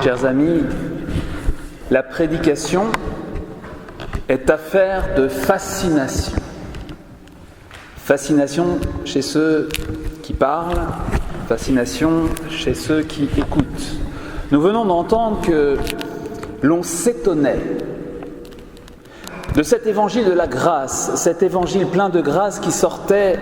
Chers amis, la prédication est affaire de fascination. Fascination chez ceux qui parlent, fascination chez ceux qui écoutent. Nous venons d'entendre que l'on s'étonnait de cet évangile de la grâce, cet évangile plein de grâce qui sortait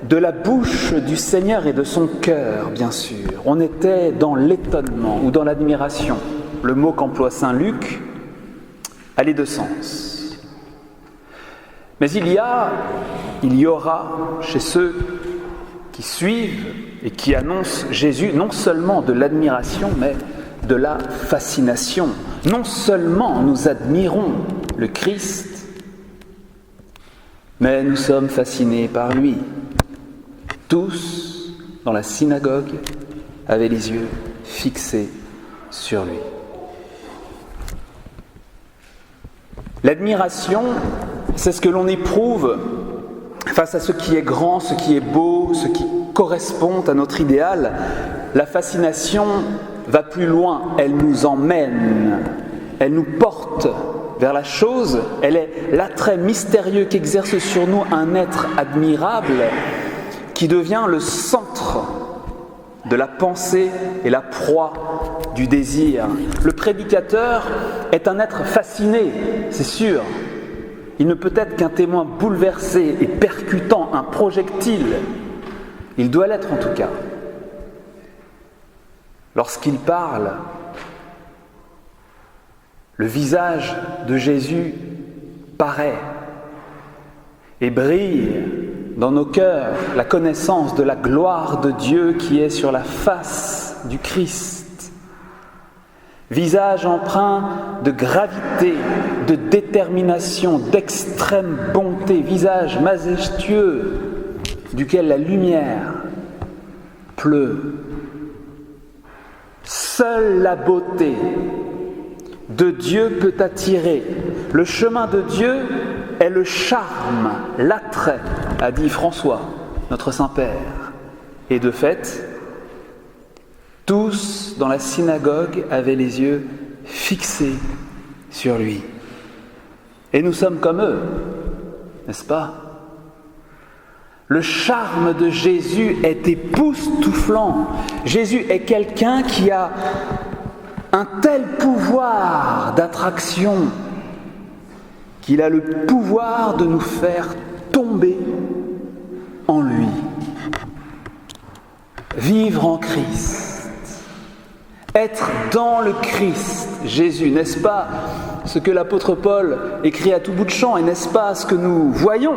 de la bouche du Seigneur et de son cœur, bien sûr. On était dans l'étonnement ou dans l'admiration. Le mot qu'emploie saint Luc a les deux sens. Mais il y aura chez ceux qui suivent et qui annoncent Jésus non seulement de l'admiration, mais de la fascination. Non seulement nous admirons le Christ, mais nous sommes fascinés par lui. Tous, dans la synagogue, avaient les yeux fixés sur lui. L'admiration, c'est ce que l'on éprouve face à ce qui est grand, ce qui est beau, ce qui correspond à notre idéal. La fascination va plus loin, elle nous emmène, elle nous porte vers la chose, elle est l'attrait mystérieux qu'exerce sur nous un être admirable qui devient le centre de la pensée et la proie du désir. Le prédicateur est un être fasciné, c'est sûr. Il ne peut être qu'un témoin bouleversé et percutant, un projectile. Il doit l'être en tout cas. Lorsqu'il parle, le visage de Jésus paraît et brille dans nos cœurs la connaissance de la gloire de Dieu qui est sur la face du Christ. Visage empreint de gravité, de détermination, d'extrême bonté, visage majestueux duquel la lumière pleut. Seule la beauté de Dieu peut attirer. Le chemin de Dieu est le charme, l'attrait, a dit François, notre Saint-Père. Et de fait, tous dans la synagogue avaient les yeux fixés sur lui. Et nous sommes comme eux, n'est-ce pas ? Le charme de Jésus est époustouflant. Jésus est quelqu'un qui a un tel pouvoir d'attraction qu'il a le pouvoir de nous faire tomber en lui. Vivre en Christ, être dans le Christ, Jésus, n'est-ce pas ce que l'apôtre Paul écrit à tout bout de champ, et n'est-ce pas ce que nous voyons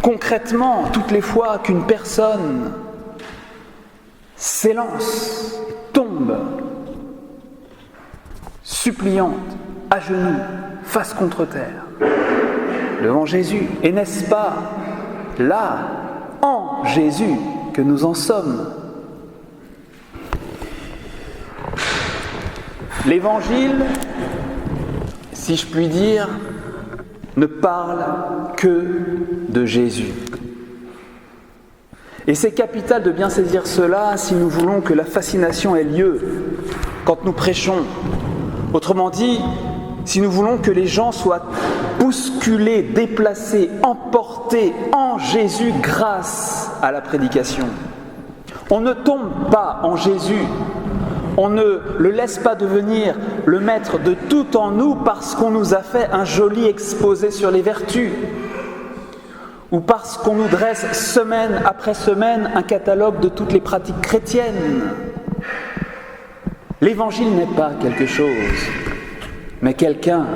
concrètement toutes les fois qu'une personne s'élance, tombe, suppliante, à genoux, face contre terre, devant Jésus. Et n'est-ce pas là, en Jésus, que nous en sommes ? L'Évangile, si je puis dire, ne parle que de Jésus. Et c'est capital de bien saisir cela si nous voulons que la fascination ait lieu quand nous prêchons. Autrement dit, si nous voulons que les gens soient bousculés, déplacés, emportés en Jésus grâce à la prédication. On ne tombe pas en Jésus, on ne le laisse pas devenir le maître de tout en nous parce qu'on nous a fait un joli exposé sur les vertus ou parce qu'on nous dresse semaine après semaine un catalogue de toutes les pratiques chrétiennes. L'Évangile n'est pas quelque chose, mais quelqu'un,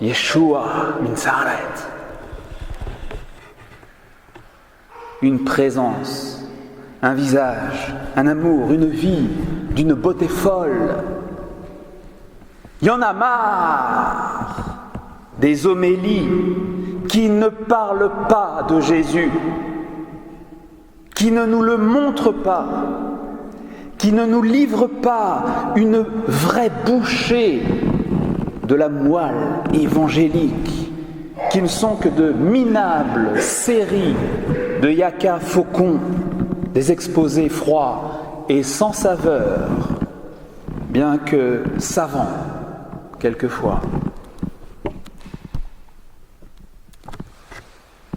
Yeshua Minsaret, une présence, un visage, un amour, une vie d'une beauté folle. Il y en a marre des homélies qui ne parlent pas de Jésus, qui ne nous le montrent pas, qui ne nous livrent pas une vraie bouchée de la moelle évangélique, qui ne sont que de minables séries de yaka faucons, des exposés froids et sans saveur, bien que savant quelquefois.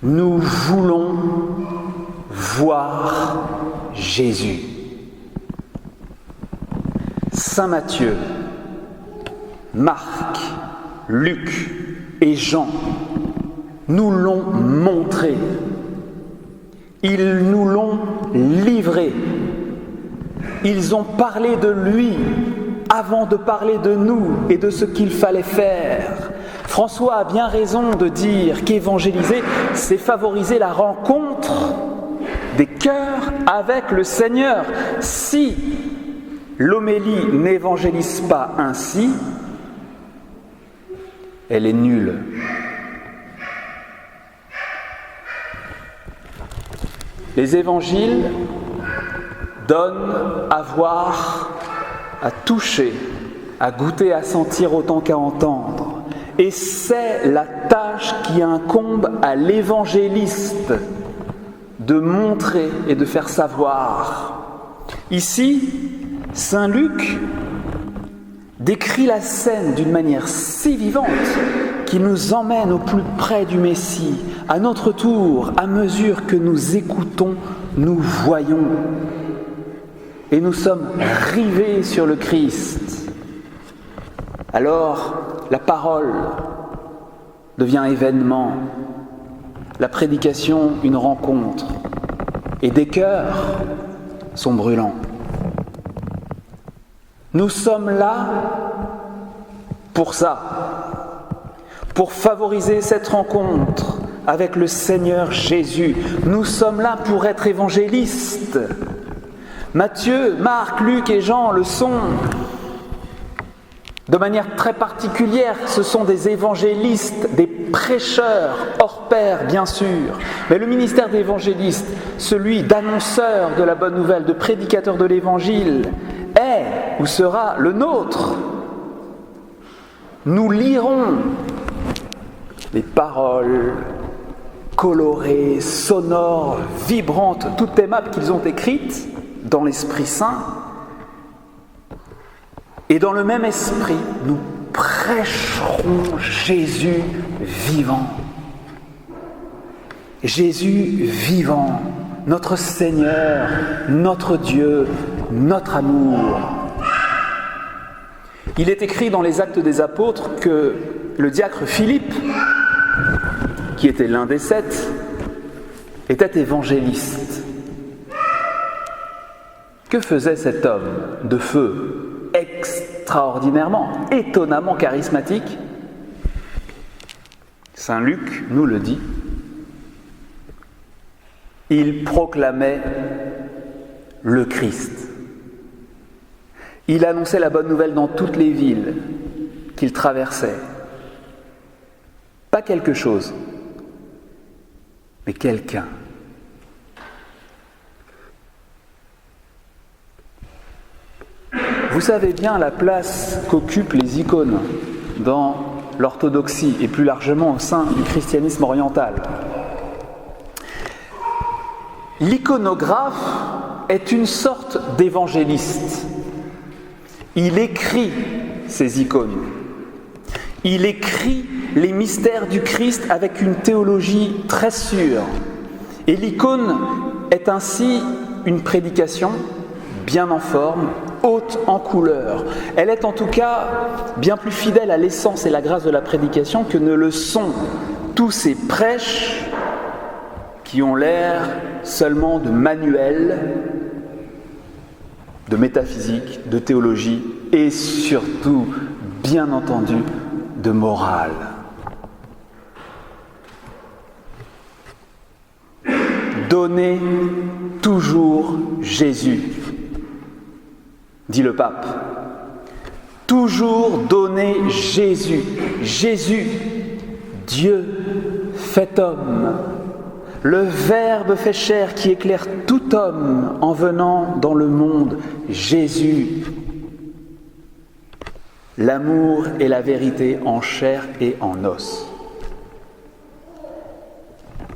Nous voulons voir Jésus. Saint Matthieu, Marc, Luc et Jean nous l'ont montré. Ils nous l'ont livré. Ils ont parlé de lui avant de parler de nous et de ce qu'il fallait faire. François a bien raison de dire qu'évangéliser, c'est favoriser la rencontre des cœurs avec le Seigneur. Si l'homélie n'évangélise pas ainsi, elle est nulle. Les évangiles donnent à voir, à toucher, à goûter, à sentir autant qu'à entendre. Et c'est la tâche qui incombe à l'évangéliste de montrer et de faire savoir. Ici, saint Luc décrit la scène d'une manière si vivante qui nous emmène au plus près du Messie. À notre tour, à mesure que nous écoutons, nous voyons. Et nous sommes rivés sur le Christ. Alors, la parole devient événement, la prédication une rencontre, et des cœurs sont brûlants. Nous sommes là pour ça, pour favoriser cette rencontre avec le Seigneur Jésus. Nous sommes là pour être évangélistes. Matthieu, Marc, Luc et Jean le sont. De manière très particulière, ce sont des évangélistes, des prêcheurs hors pair, bien sûr. Mais le ministère d'évangéliste, celui d'annonceur de la bonne nouvelle, de prédicateur de l'évangile, est ou sera le nôtre. Nous lirons les paroles colorées, sonores, vibrantes, toutes aimables qu'ils ont écrites dans l'Esprit Saint. Et dans le même esprit, nous prêcherons Jésus vivant. Jésus vivant, notre Seigneur, notre Dieu, notre amour. Il est écrit dans les Actes des Apôtres que le diacre Philippe, qui était l'un des 7, était évangéliste. Que faisait cet homme de feu ? Extraordinairement, étonnamment charismatique. Saint Luc nous le dit. Il proclamait le Christ. Il annonçait la bonne nouvelle dans toutes les villes qu'il traversait. Pas quelque chose, mais quelqu'un. Vous savez bien la place qu'occupent les icônes dans l'orthodoxie et plus largement au sein du christianisme oriental. L'iconographe est une sorte d'évangéliste. Il écrit ces icônes. Il écrit les mystères du Christ avec une théologie très sûre. Et l'icône est ainsi une prédication bien en forme, haute en couleur. Elle est en tout cas bien plus fidèle à l'essence et la grâce de la prédication que ne le sont tous ces prêches qui ont l'air seulement de manuels, de métaphysique, de théologie et surtout, bien entendu, de morale. Donnez toujours Jésus, dit le pape. Toujours donner Jésus. Jésus, Dieu fait homme. Le Verbe fait chair qui éclaire tout homme en venant dans le monde. Jésus. L'amour et la vérité en chair et en os.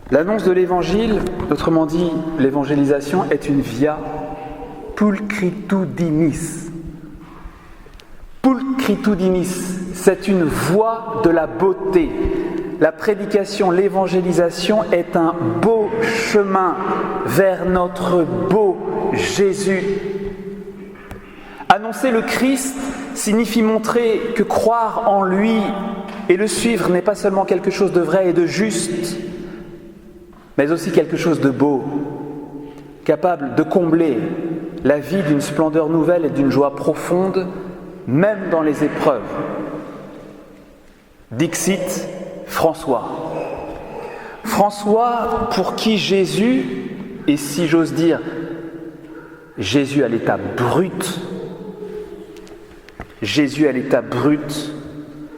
L'annonce de l'Évangile, autrement dit l'évangélisation, est une via pulchritudinis. Pulchritudinis, c'est une voie de la beauté. La prédication, l'évangélisation est un beau chemin vers notre beau Jésus. Annoncer le Christ signifie montrer que croire en lui et le suivre n'est pas seulement quelque chose de vrai et de juste, mais aussi quelque chose de beau, capable de combler la vie d'une splendeur nouvelle et d'une joie profonde, même dans les épreuves. Dixit François. François pour qui Jésus, et si j'ose dire, Jésus à l'état brut, Jésus à l'état brut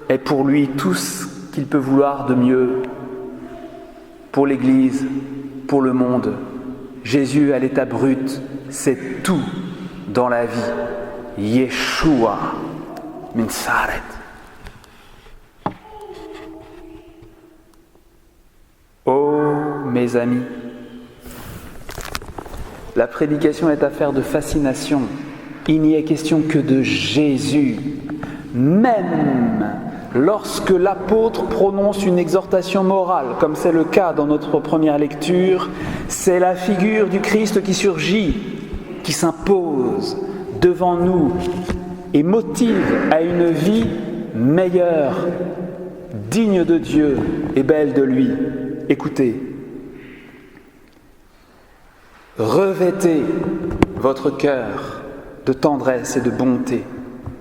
est pour lui tout ce qu'il peut vouloir de mieux pour l'Église, pour le monde. Jésus à l'état brut, c'est tout dans la vie. Yeshua Minsaret. Oh mes amis, la prédication est affaire de fascination. Il n'y est question que de Jésus. Même lorsque l'apôtre prononce une exhortation morale, comme c'est le cas dans notre première lecture, c'est la figure du Christ qui surgit, qui s'impose devant nous et motive à une vie meilleure, digne de Dieu et belle de lui. Écoutez, revêtez votre cœur de tendresse et de bonté,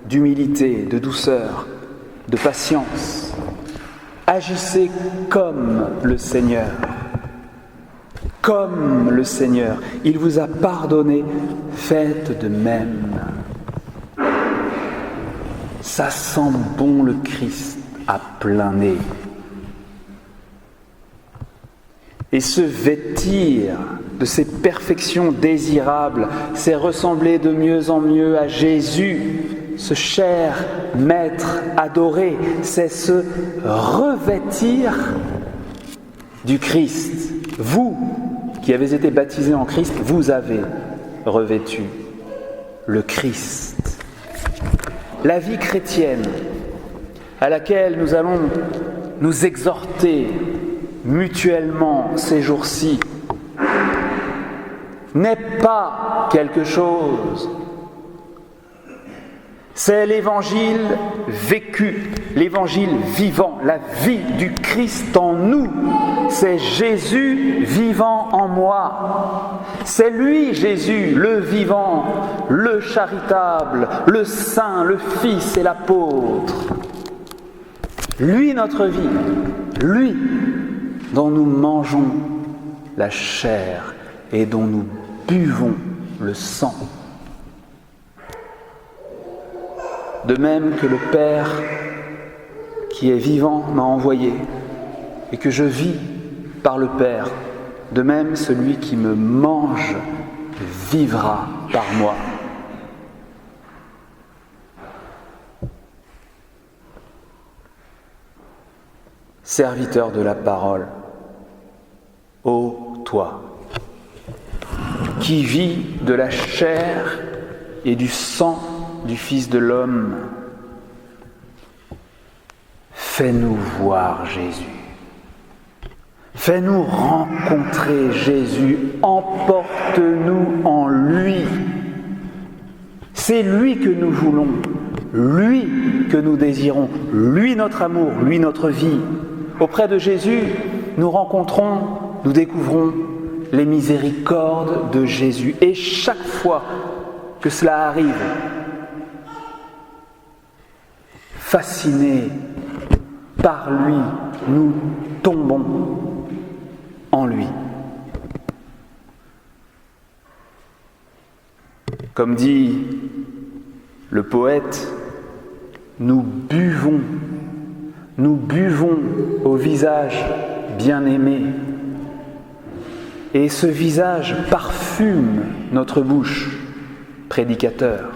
d'humilité, de douceur, de patience. Agissez comme le Seigneur. Comme le Seigneur. Il vous a pardonné, faites de même. Ça sent bon le Christ à plein nez. Et se vêtir de ces perfections désirables, c'est ressembler de mieux en mieux à Jésus, ce cher Maître adoré, c'est se revêtir du Christ. Vous, qui avez été baptisés en Christ, vous avez revêtu le Christ. La vie chrétienne à laquelle nous allons nous exhorter mutuellement ces jours-ci n'est pas quelque chose. C'est l'évangile vécu, l'évangile vivant, la vie du Christ en nous. C'est Jésus vivant en moi. C'est lui, Jésus, le vivant, le charitable, le saint, le Fils et l'apôtre. Lui, notre vie, lui dont nous mangeons la chair et dont nous buvons le sang. De même que le Père qui est vivant m'a envoyé et que je vis par le Père, de même celui qui me mange vivra par moi. Serviteur de la parole, ô toi, qui vis de la chair et du sang du Fils de l'homme, fais-nous voir Jésus. Fais-nous rencontrer Jésus. Emporte-nous en lui. C'est lui que nous voulons, lui que nous désirons, lui notre amour, lui notre vie. Auprès de Jésus, nous rencontrons, nous découvrons les miséricordes de Jésus. Et chaque fois que cela arrive, fascinés par lui, nous tombons en lui. Comme dit le poète, nous buvons au visage bien-aimé. Et ce visage parfume notre bouche, prédicateur.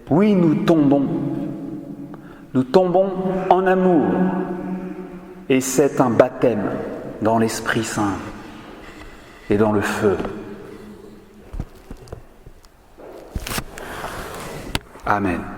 Oui, nous tombons en amour. Et c'est un baptême dans l'Esprit Saint et dans le feu. Amen.